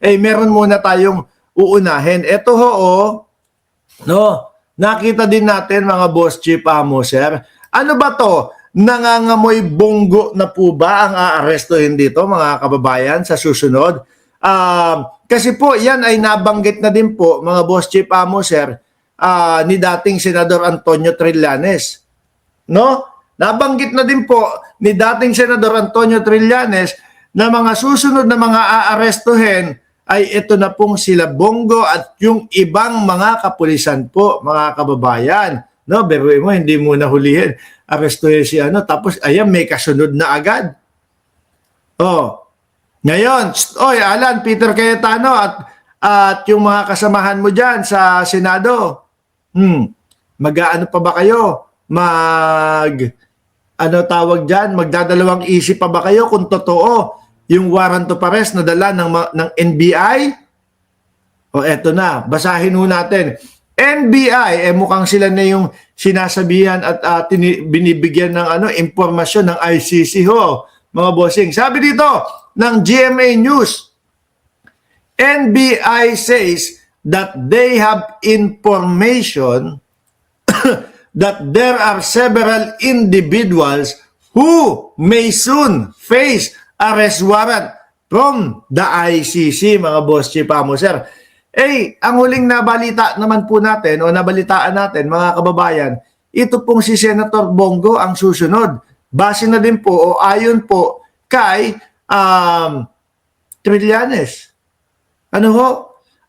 meron muna tayong uunahin. Ito no, nakita din natin mga Boss Chief Amo, sir. Ano ba to? Nangangamoy bonggo na po ba ang aarestuhin dito, mga kababayan, sa susunod? Kasi po, yan ay nabanggit na din po, mga Boss Chief Amo, sir, ni dating Senador Antonio Trillanes. No? Nabanggit na din po ni dating Senador Antonio Trillanes na mga susunod na mga aarestuhin ay ito na pong sila Bongo at yung ibang mga kapulisan po, mga kababayan. No, pero mo, hindi mo nahulihin. Arestuhin si tapos ayan, may kasunod na agad. Ngayon, Alan, Peter Cayetano at yung mga kasamahan mo dyan sa Senado, mag-aano pa ba kayo? Magdadalawang isip pa ba kayo kung totoo yung warrant of arrest na dala ng NBI? Eto na, basahin ho natin. NBI, mukhang sila na yung sinasabihan at binibigyan ng impormasyon ng ICC mga bossing. Sabi dito ng GMA News, NBI says that they have information that there are several individuals who may soon face arrest warrant from the ICC, mga Boss Chief Amo, sir. Ang huling nabalitaan natin, mga kababayan, ito pong si Senator Bongo ang susunod. Base na din po o ayon po kay Trillanes.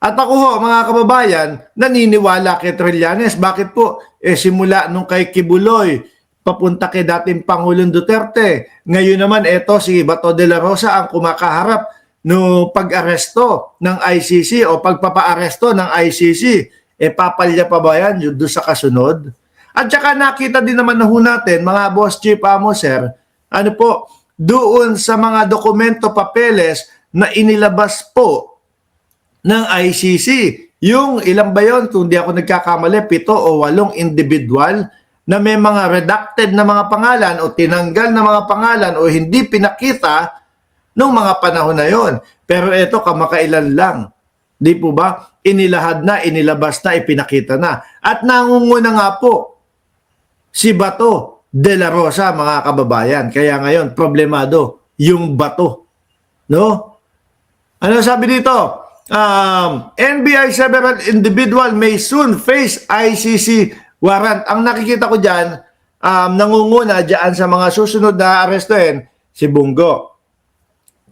At ako mga kababayan, naniniwala kay Trillanes. Bakit po? Simula nung kay Kibuloy, papunta kay dating Pangulong Duterte. Ngayon naman, si Bato de la Rosa ang kumakaharap no pag-aresto ng ICC o pagpapa-aresto ng ICC. Papalya pa ba yan doon sa kasunod? At saka nakita din naman natin, mga Boss Chief Amo, sir, doon sa mga dokumento, papeles na inilabas po ng ICC. Yung ilang ba yun, kung di ako nagkakamali, 7 o 8 individual na may mga redacted na mga pangalan o tinanggal na mga pangalan o hindi pinakita noong mga panahon na yon. Pero ito, kamakailan lang. Di po ba? Inilahad na, inilabas na, ipinakita na. At nangunguna nga po si Bato de la Rosa, mga kababayan. Kaya ngayon, problemado yung Bato. No? Ano sabi dito? NBI several individual may soon face ICC warrant. Ang nakikita ko dyan, nangunguna dyan sa mga susunod na arestuhin, si Bongo.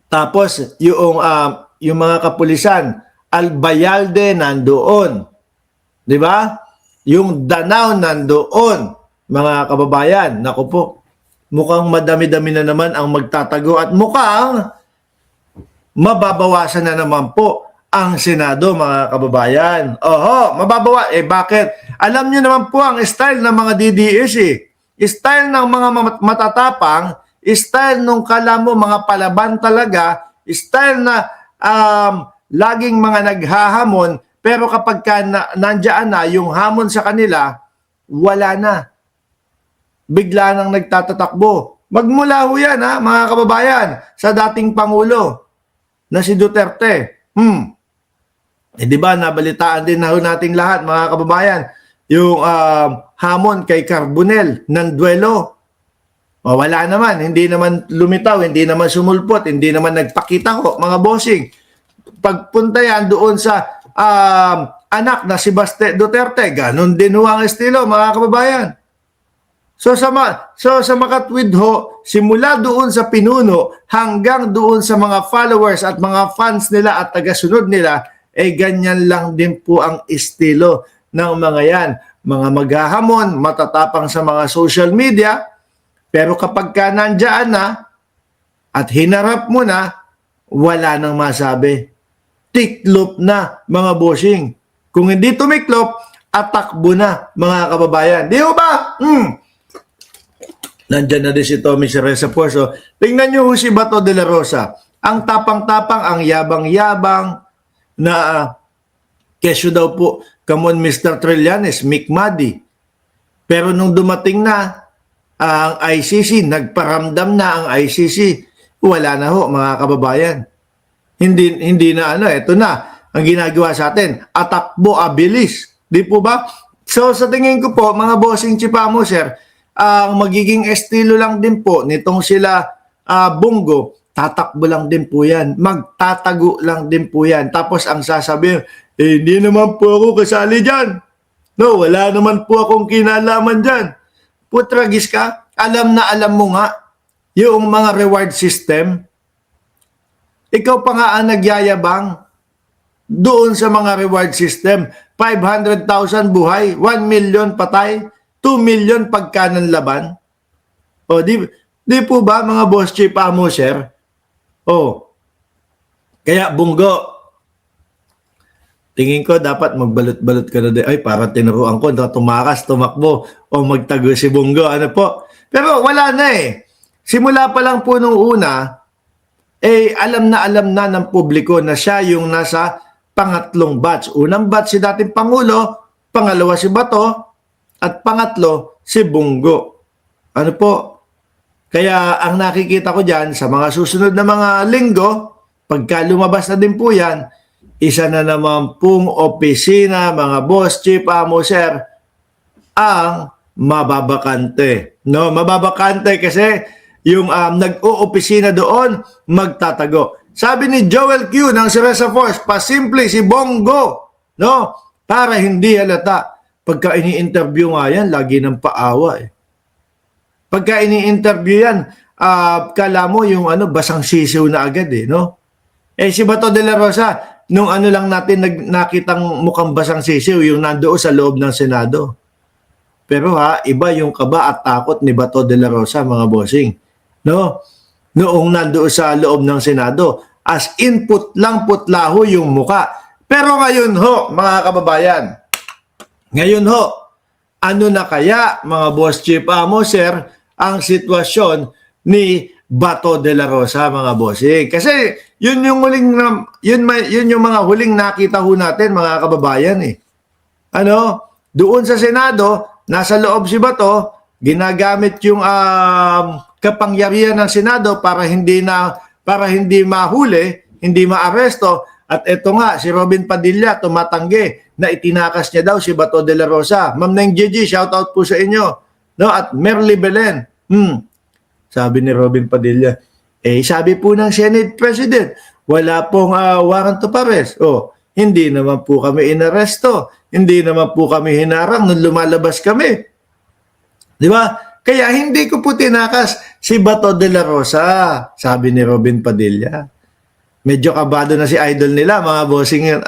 Tapos, yung mga kapulisan, Albayalde nandoon. Di ba? Yung Danao nandoon, mga kababayan. Naku po, mukhang madami-dami na naman ang magtatago at mukhang mababawasan na naman po ang Senado, mga kababayan. Mababawa. Bakit? Alam niyo naman po ang style ng mga DDS Style ng mga matatapang, style nung kala mo mga palaban talaga, style na laging mga naghahamon, pero kapag nandiyan na yung hamon sa kanila, wala na. Bigla nang nagtatatakbo. Magmula ho yan, mga kababayan, sa dating Pangulo na si Duterte. Di ba, nabalitaan din na ho nating lahat, mga kababayan, yung hamon kay Carbonell ng duelo. Wala naman, hindi naman lumitaw, hindi naman sumulpot, hindi naman nagpakita ho, mga bossing. Pagpunta yan doon sa anak na si Baste Duterte, ganun din ho ang estilo, mga kababayan. So sa makatwid ho, simula doon sa pinuno hanggang doon sa mga followers at mga fans nila at tagasunod nila, ganyan lang din po ang estilo ng mga yan. Mga maghahamon, matatapang sa mga social media, pero kapag ka nandiyan na at hinarap mo na, wala nang masabi. Tiklop na, mga bossing. Kung hindi tumiklop, atakbo na, mga kababayan. Di ba? Nandiyan na din si Tommy Cereza Porso. Tingnan nyo si Bato de la Rosa. Ang tapang-tapang, ang yabang-yabang na kesyo daw po, come on Mr. Trillanes, Mick Madi. Pero nung dumating na ang ICC, nagparamdam na ang ICC, wala na ho, mga kababayan. Hindi na ano, eto na ang ginagawa sa atin. Atakbo abilis. Di po ba? So sa tingin ko po, mga bossing Chipamo, sir, ang magiging estilo lang din po nitong sila Bongo, tatakbo lang din po yan. Magtatago lang din po yan. Tapos ang sasabihin, hindi naman po ako kasali dyan. No, wala naman po akong kinalaman dyan. Putragis ka, alam na alam mo nga yung mga reward system. Ikaw pa nga ang nagyayabang doon sa mga reward system. 500,000 buhay, 1 million patay, 2 million pagkanan laban. O, di po ba mga boss chief amo, sir? O, kaya Bongo, tingin ko dapat magbalot-balot ka na din. Ay, parang tinuruan ko na tumakas, tumakbo, o magtago si Bongo. Ano po? Pero wala na eh. Simula pa lang po nung una, alam na ng publiko na siya yung nasa pangatlong batch. Unang batch si dating Pangulo, pangalawa si Bato, at pangatlo si Bongo. Ano po? Kaya ang nakikita ko dyan sa mga susunod na mga linggo, pagka lumabas na din po yan, isa na naman pong opisina, mga boss, chief, amo, sir, ang mababakante. No, mababakante kasi yung nag-o-opisina doon, magtatago. Sabi ni Joel Q ng Ceresa Force, pasimple si Bongo, no? Para hindi halata. Pagka ini-interview nga yan, lagi ng paawa eh. Pagka ini-interview yan, kala mo yung basang sisiw na agad eh, no? Si Bato de la Rosa, nung lang natin nakitang mukhang basang sisiw, yung nandoon sa loob ng Senado. Pero iba yung kaba at takot ni Bato de la Rosa, mga bossing. No? Noong nandoon sa loob ng Senado, as input lang putlaho yung muka. Pero ngayon ho, mga kababayan, ngayon ho, ano na kaya, mga boss chief amo, sir, ang sitwasyon ni Bato de la Rosa, mga bossing? Kasi yun yung mga huling nakita ho natin, mga kababayan eh. Doon sa Senado, nasa loob si Bato, ginagamit yung kapangyarihan ng Senado para hindi mahuli, hindi maaresto. At eto nga, si Robin Padilla tumatanggi na itinakas niya daw si Bato de la Rosa. Ma'am Neng Gigi, shout out po sa inyo. No, at Merly Belen. Sabi ni Robin Padilla, sabi po ng Senate President, wala pong warrant of arrest. Hindi naman po kami inaresto. Hindi naman po kami hinarang nung lumalabas kami. Di ba? Kaya hindi ko po tinakas si Bato de la Rosa, sabi ni Robin Padilla. Medyo kabado na si idol nila, mga bossing yun.